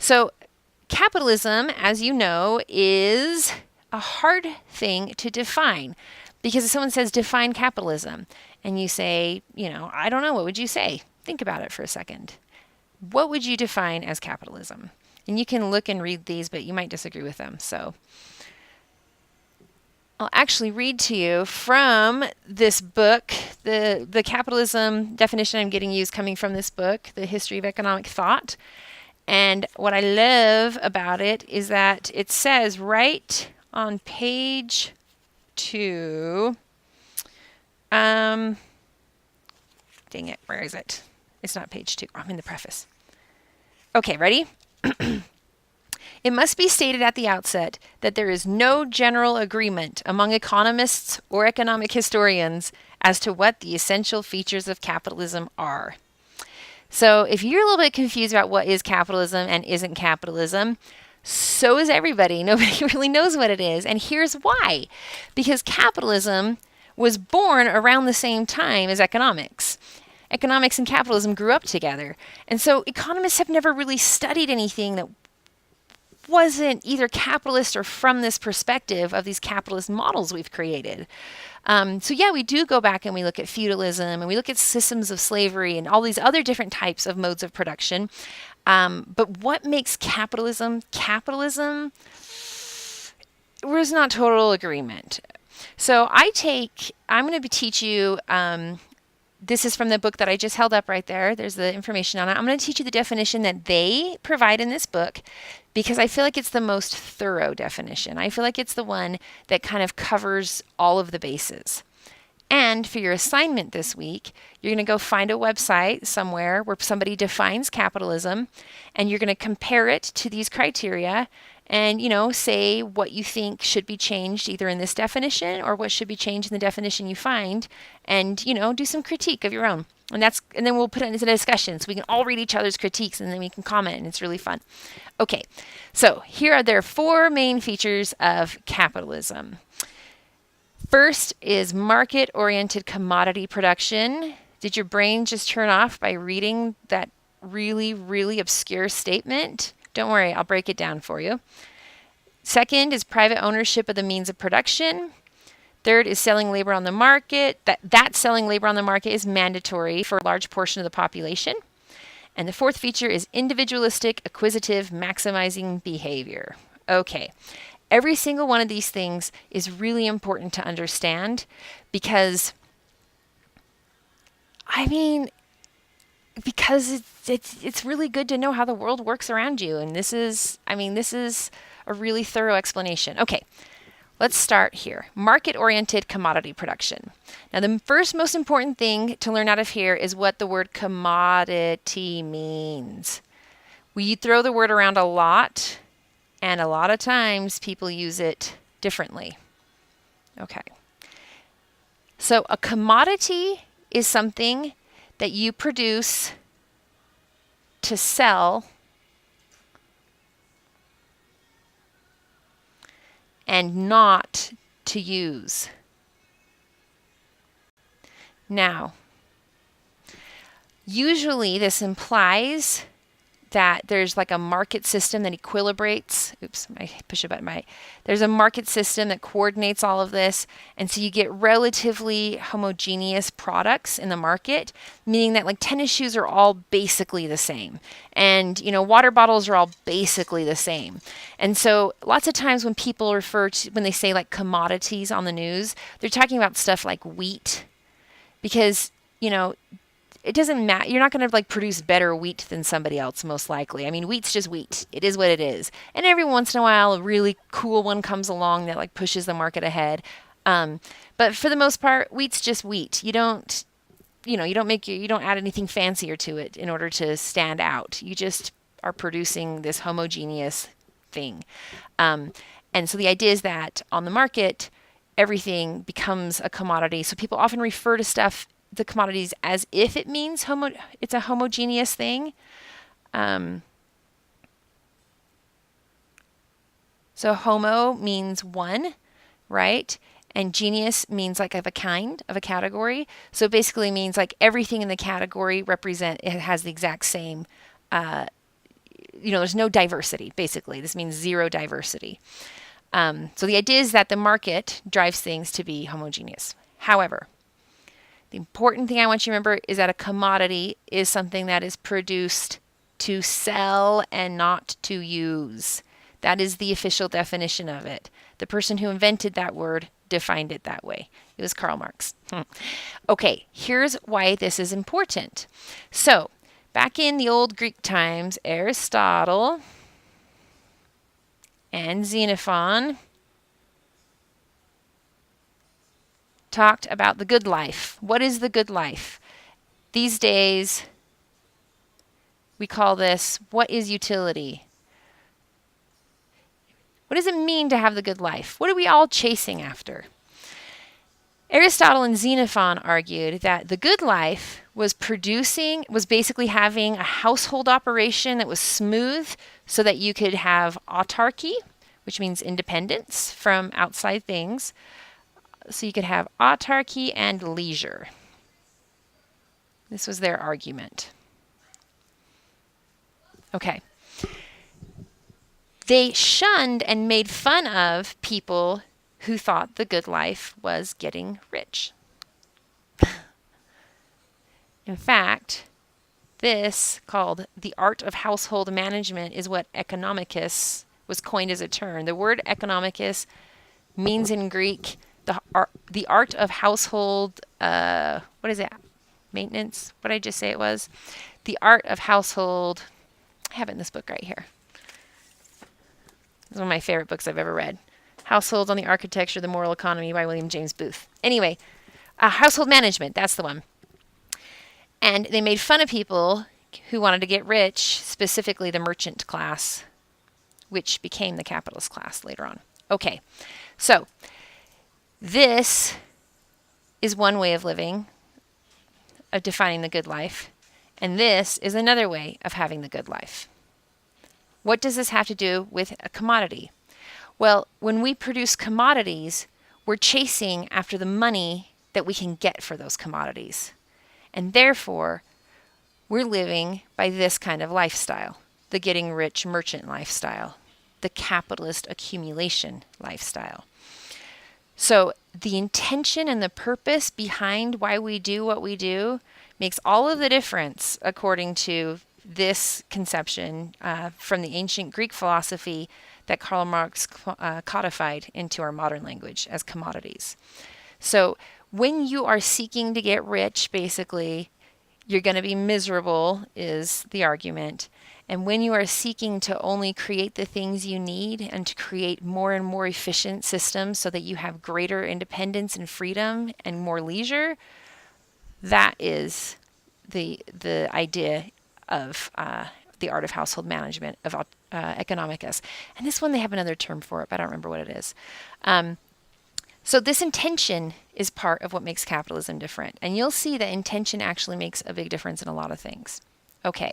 So capitalism, as you know, is a hard thing to define because if someone says define capitalism and you say, I don't know, what would you say? Think about it for a second. What would you define as capitalism? And you can look and read these, but you might disagree with them. So I'll actually read to you from this book. The capitalism definition I'm getting used coming from this book, The History of Economic Thought. And what I love about it is that it says right on page 2, dang it, where is it? It's not page 2. I'm in the preface. Okay, ready? It must be stated at the outset that there is no general agreement among economists or economic historians as to what the essential features of capitalism are. So if you're a little bit confused about what is capitalism and isn't capitalism, so is everybody. Nobody really knows what it is. And here's why. Because capitalism was born around the same time as economics. Economics and capitalism grew up together. And so economists have never really studied anything that wasn't either capitalist or from this perspective of these capitalist models we've created. So yeah, we do go back and we look at feudalism and we look at systems of slavery and all these other different types of modes of production. But what makes capitalism capitalism? There's not total agreement. So I'm going to teach you, this is from the book that I just held up right there. There's the information on it. I'm going to teach you the definition that they provide in this book because I feel like it's the most thorough definition. I feel like it's the one that kind of covers all of the bases. And for your assignment this week, you're going to go find a website somewhere where somebody defines capitalism, and you're going to compare it to these criteria and, say what you think should be changed either in this definition or what should be changed in the definition you find, and, do some critique of your own. And then we'll put it into discussion so we can all read each other's critiques and then we can comment, and it's really fun. Okay, so here are their 4 main features of capitalism. First is market-oriented commodity production. Did your brain just turn off by reading that really, really obscure statement? Don't worry, I'll break it down for you. Second is private ownership of the means of production. Third is selling labor on the market. That selling labor on the market is mandatory for a large portion of the population. And the fourth feature is individualistic, acquisitive, maximizing behavior. Okay. Every single one of these things is really important to understand because it's really good to know how the world works around you. And this is a really thorough explanation. Okay, let's start here. Market-oriented commodity production. Now, the first most important thing to learn out of here is what the word commodity means. We throw the word around a lot, and a lot of times people use it differently. Okay. So a commodity is something that you produce to sell and not to use. Now, usually this implies that there's like a market system that equilibrates. Oops, I push a button. There's a market system that coordinates all of this. And so you get relatively homogeneous products in the market, meaning that like tennis shoes are all basically the same. And, water bottles are all basically the same. And so lots of times when people when they say like commodities on the news, they're talking about stuff like wheat because, it doesn't matter. You're not going to produce better wheat than somebody else, most likely. I mean, wheat's just wheat. It is what it is. And every once in a while, a really cool one comes along that pushes the market ahead. But for the most part, wheat's just wheat. You don't add anything fancier to it in order to stand out. You just are producing this homogeneous thing. And so the idea is that on the market, everything becomes a commodity. So people often refer to the commodities as if it means it's a homogeneous thing. So homo means one, right? And genius means like of a kind, of a category. So it basically means like everything in the category it has the exact same there's no diversity, basically. This means zero diversity. So the idea is that the market drives things to be homogeneous. However, the important thing I want you to remember is that a commodity is something that is produced to sell and not to use. That is the official definition of it. The person who invented that word defined it that way. It was Karl Marx. Okay, here's why this is important. So, back in the old Greek times, Aristotle and Xenophon talked about the good life. What is the good life? These days, we call this, what is utility? What does it mean to have the good life? What are we all chasing after? Aristotle and Xenophon argued that the good life was basically having a household operation that was smooth so that you could have autarky, which means independence from outside things. So you could have autarky and leisure. This was their argument. Okay. They shunned and made fun of people who thought the good life was getting rich. In fact, this, called the art of household management, is what economicus was coined as a term. The word economicus means in Greek the art of household, what is it? Maintenance? What did I just say it was? The art of household, I have it in this book right here. It's one of my favorite books I've ever read. Households on the Architecture of the Moral Economy by William James Booth. Anyway, household management, that's the one. And they made fun of people who wanted to get rich, specifically the merchant class, which became the capitalist class later on. Okay, so this is one way of living, of defining the good life, and this is another way of having the good life. What does this have to do with a commodity? Well, when we produce commodities, we're chasing after the money that we can get for those commodities. And therefore, we're living by this kind of lifestyle, the getting rich merchant lifestyle, the capitalist accumulation lifestyle. So the intention and the purpose behind why we do what we do makes all of the difference, according to this conception from the ancient Greek philosophy that Karl Marx codified into our modern language as commodities. So when you are seeking to get rich, basically, you're going to be miserable, is the argument. And when you are seeking to only create the things you need and to create more and more efficient systems so that you have greater independence and freedom and more leisure, that is the idea of the art of household management, of economicus. And this one, they have another term for it, but I don't remember what it is. So this intention is part of what makes capitalism different. And you'll see that intention actually makes a big difference in a lot of things. Okay,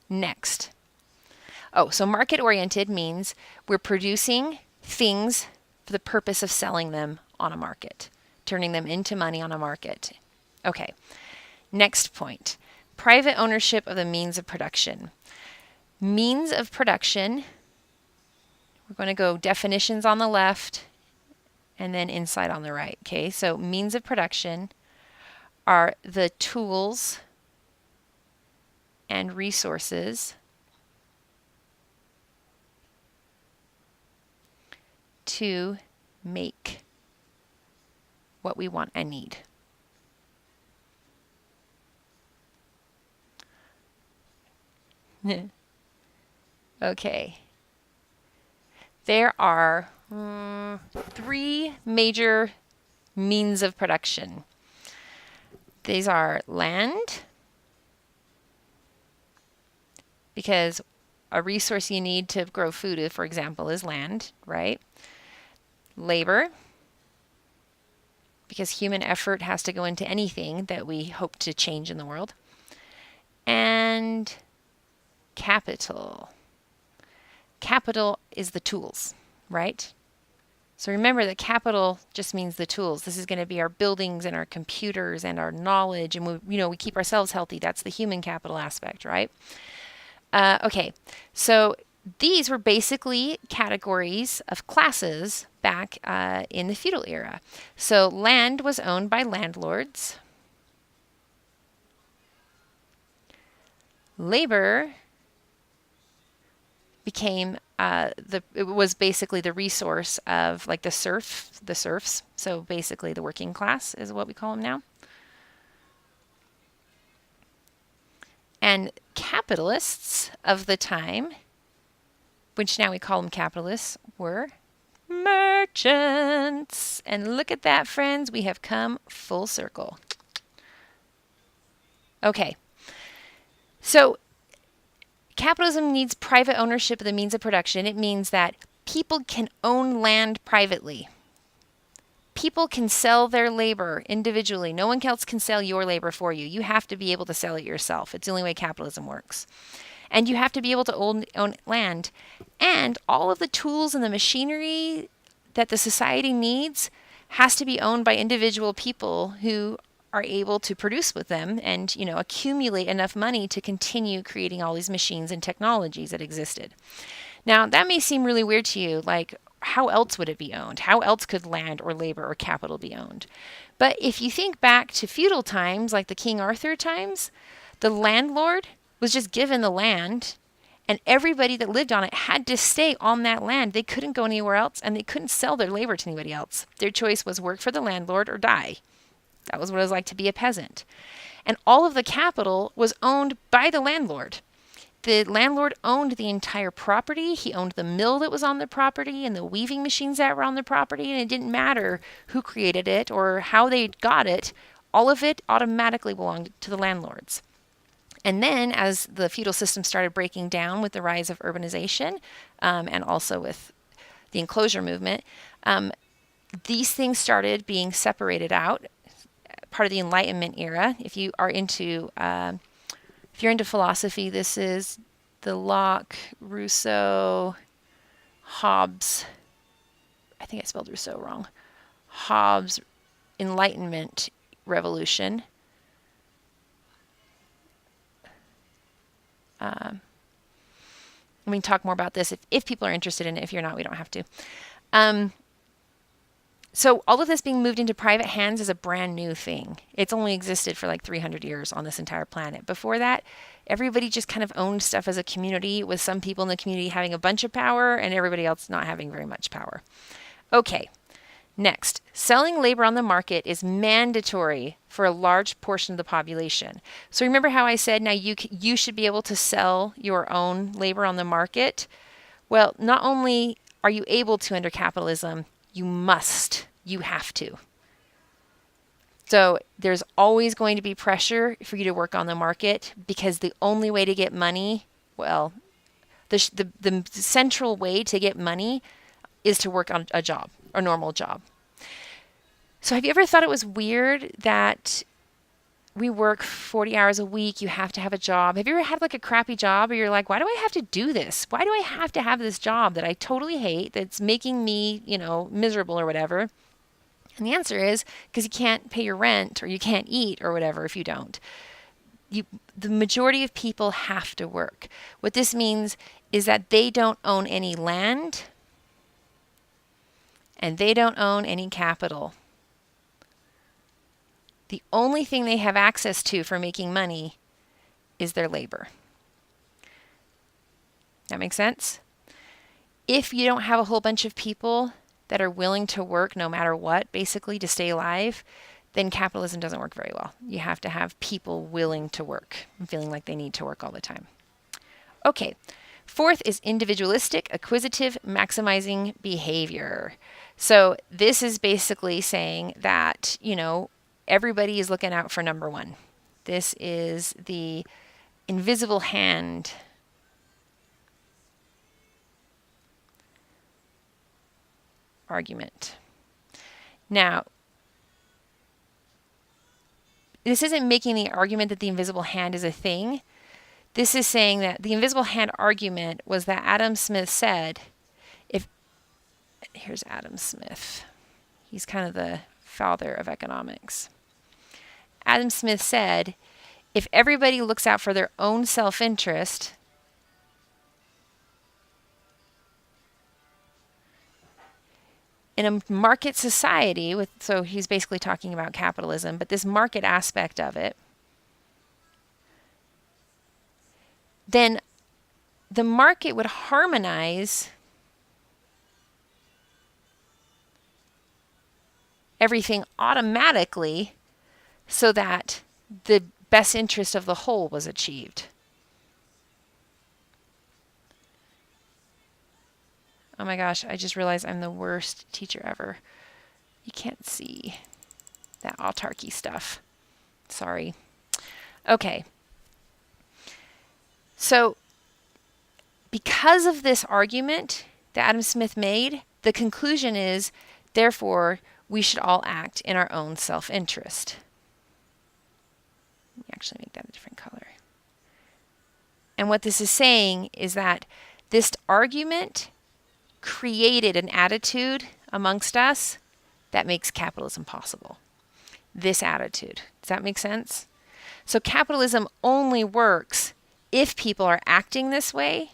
next. So market-oriented means we're producing things for the purpose of selling them on a market, turning them into money on a market. Okay, next point. Private ownership of the means of production. Means of production, we're going to go definitions on the left and then insight on the right. Okay, so means of production are the tools and resources to make what we want and need. Okay. There are 3 major means of production. These are land, because a resource you need to grow food, for example, is land, right? Labor, because human effort has to go into anything that we hope to change in the world. And capital. Capital is the tools, right? So remember that capital just means the tools. This is going to be our buildings and our computers and our knowledge, and we keep ourselves healthy. That's the human capital aspect, right? Okay, so these were basically categories of classes back in the feudal era. So land was owned by landlords. Labor became it was basically the resource of like the serfs. So basically, the working class is what we call them now. And capitalists of the time, which now we call them capitalists, were merchants. And look at that, friends. We have come full circle. Okay. So capitalism needs private ownership of the means of production. It means that people can own land privately. People can sell their labor individually. No one else can sell your labor for you. You have to be able to sell it yourself. It's the only way capitalism works. And you have to be able to own land. And all of the tools and the machinery that the society needs has to be owned by individual people who are able to produce with them and, accumulate enough money to continue creating all these machines and technologies that existed. Now, that may seem really weird to you, like, how else would it be owned? How else could land or labor or capital be owned? But if you think back to feudal times, like the King Arthur times, the landlord was just given the land, and everybody that lived on it had to stay on that land. They couldn't go anywhere else, and they couldn't sell their labor to anybody else. Their choice was work for the landlord or die. That was what it was like to be a peasant. And all of the capital was owned by the landlord. The landlord owned the entire property. He owned the mill that was on the property and the weaving machines that were on the property. And it didn't matter who created it or how they got it. All of it automatically belonged to the landlords. And then as the feudal system started breaking down with the rise of urbanization and also with the enclosure movement, these things started being separated out, part of the Enlightenment era. If you're into philosophy, this is the Locke, Rousseau, Hobbes. I think I spelled Rousseau wrong. Hobbes Enlightenment revolution. We can talk more about this if people are interested in it. If you're not, we don't have to. So all of this being moved into private hands is a brand new thing. It's only existed for like 300 years on this entire planet. Before that, everybody just kind of owned stuff as a community, with some people in the community having a bunch of power and everybody else not having very much power. Okay, next, selling labor on the market is mandatory for a large portion of the population. So remember how I said now you should be able to sell your own labor on the market? Well, not only are you able to under capitalism, you must. You have to. So there's always going to be pressure for you to work on the market, because the only way to get money, well, the central way to get money is to work on a job, a normal job. So have you ever thought it was weird that we work 40 hours a week, you have to have a job? Have you ever had like a crappy job where you're like, why do I have to do this? Why do I have to have this job that I totally hate, that's making me, miserable or whatever? And the answer is because you can't pay your rent or you can't eat or whatever if you don't. The majority of people have to work. What this means is that they don't own any land and they don't own any capital. The only thing they have access to for making money is their labor. That makes sense? If you don't have a whole bunch of people that are willing to work no matter what, basically to stay alive, then capitalism doesn't work very well. You have to have people willing to work and feeling like they need to work all the time. Okay, fourth is individualistic, acquisitive, maximizing behavior. So this is basically saying that, everybody is looking out for number one. This is the invisible hand argument. Now, this isn't making the argument that the invisible hand is a thing. This is saying that the invisible hand argument was that Adam Smith said, here's Adam Smith. He's kind of the father of economics. Adam Smith said, if everybody looks out for their own self-interest, in a market society so he's basically talking about capitalism, but this market aspect of it, then the market would harmonize everything automatically so that the best interest of the whole was achieved. Oh my gosh, I just realized I'm the worst teacher ever. You can't see that autarky stuff. Sorry. Okay. So, because of this argument that Adam Smith made, the conclusion is, therefore, we should all act in our own self-interest. Let me actually make that a different color. And what this is saying is that this argument created an attitude amongst us that makes capitalism possible. This attitude. Does that make sense? So capitalism only works if people are acting this way,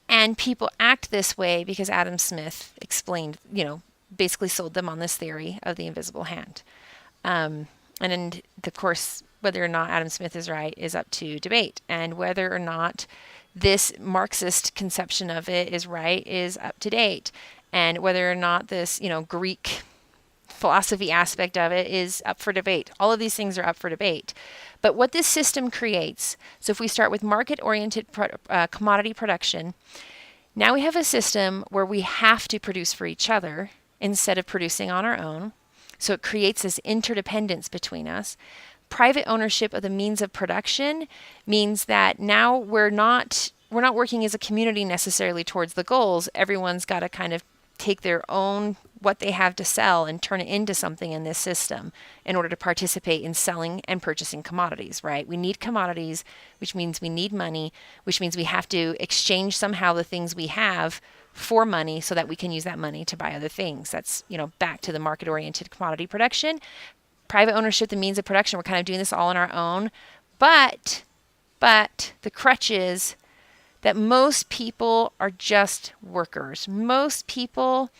and people act this way because Adam Smith explained, basically sold them on this theory of the invisible hand. And of course, whether or not Adam Smith is right is up to debate, and whether or not this Marxist conception of it is right is up to date, and whether or not this, Greek philosophy aspect of it is up for debate. All of these things are up for debate. But what this system creates, so if we start with market-oriented commodity production, now we have a system where we have to produce for each other instead of producing on our own. So it creates this interdependence between us. Private ownership of the means of production means that now we're not working as a community necessarily towards the goals. Everyone's got to kind of take their own, what they have to sell, and turn it into something in this system in order to participate in selling and purchasing commodities, right? We need commodities, which means we need money, which means we have to exchange somehow the things we have for money so that we can use that money to buy other things. That's, back to the market-oriented commodity production. Private ownership, the means of production, we're kind of doing this all on our own. But the crutch is that most people are just workers. Most people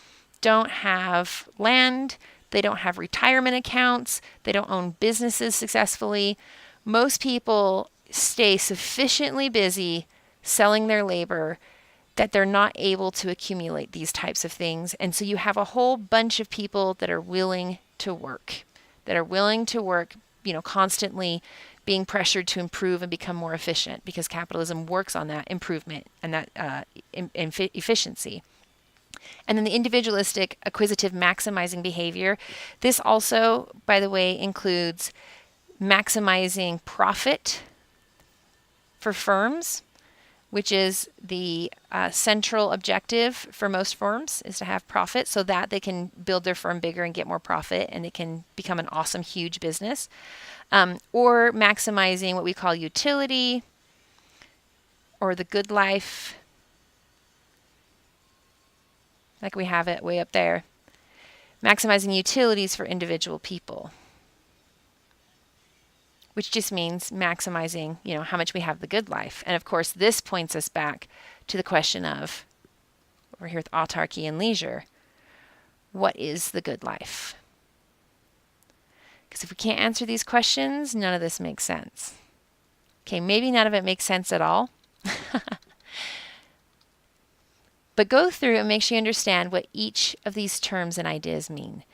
don't have land. They don't have retirement accounts. They don't own businesses successfully. Most people stay sufficiently busy selling their labor that they're not able to accumulate these types of things. And so you have a whole bunch of people that are willing to work, constantly being pressured to improve and become more efficient, because capitalism works on that improvement and that efficiency. And then the individualistic, acquisitive, maximizing behavior. This also, by the way, includes maximizing profit for firms, which is the central objective for most firms, is to have profit so that they can build their firm bigger and get more profit, and it can become an awesome, huge business. Or maximizing what we call utility or the good life, like we have it way up there. Maximizing utilities for individual people, which just means maximizing, how much we have the good life. And of course, this points us back to the question of, over here with autarky and leisure, what is the good life? Because if we can't answer these questions, none of this makes sense. Okay, maybe none of it makes sense at all. But go through and make sure you understand what each of these terms and ideas mean.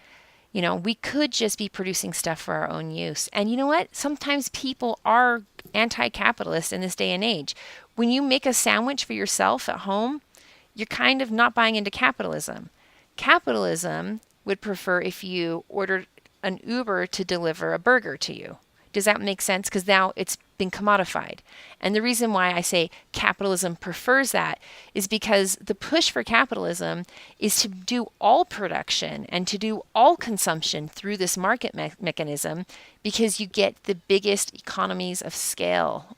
We could just be producing stuff for our own use. And you know what? Sometimes people are anti-capitalist in this day and age. When you make a sandwich for yourself at home, you're kind of not buying into capitalism. Capitalism would prefer if you ordered an Uber to deliver a burger to you. Does that make sense? Because now it's been commodified. And the reason why I say capitalism prefers that is because the push for capitalism is to do all production and to do all consumption through this market mechanism, because you get the biggest economies of scale.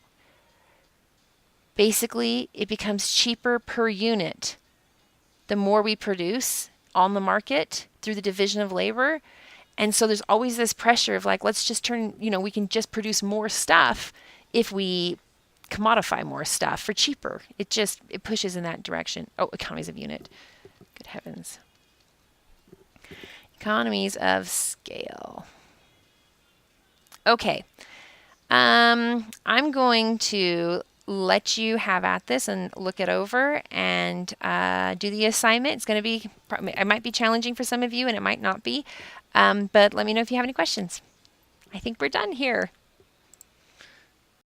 Basically, it becomes cheaper per unit the more we produce on the market through the division of labor. And so there's always this pressure of let's just we can just produce more stuff if we commodify more stuff for cheaper. It pushes in that direction. Oh, economies of unit. Good heavens. Economies of scale. Okay. I'm going to let you have at this and look it over and do the assignment. It's going to be, it might be challenging for some of you and it might not be, but let me know if you have any questions. I think we're done here.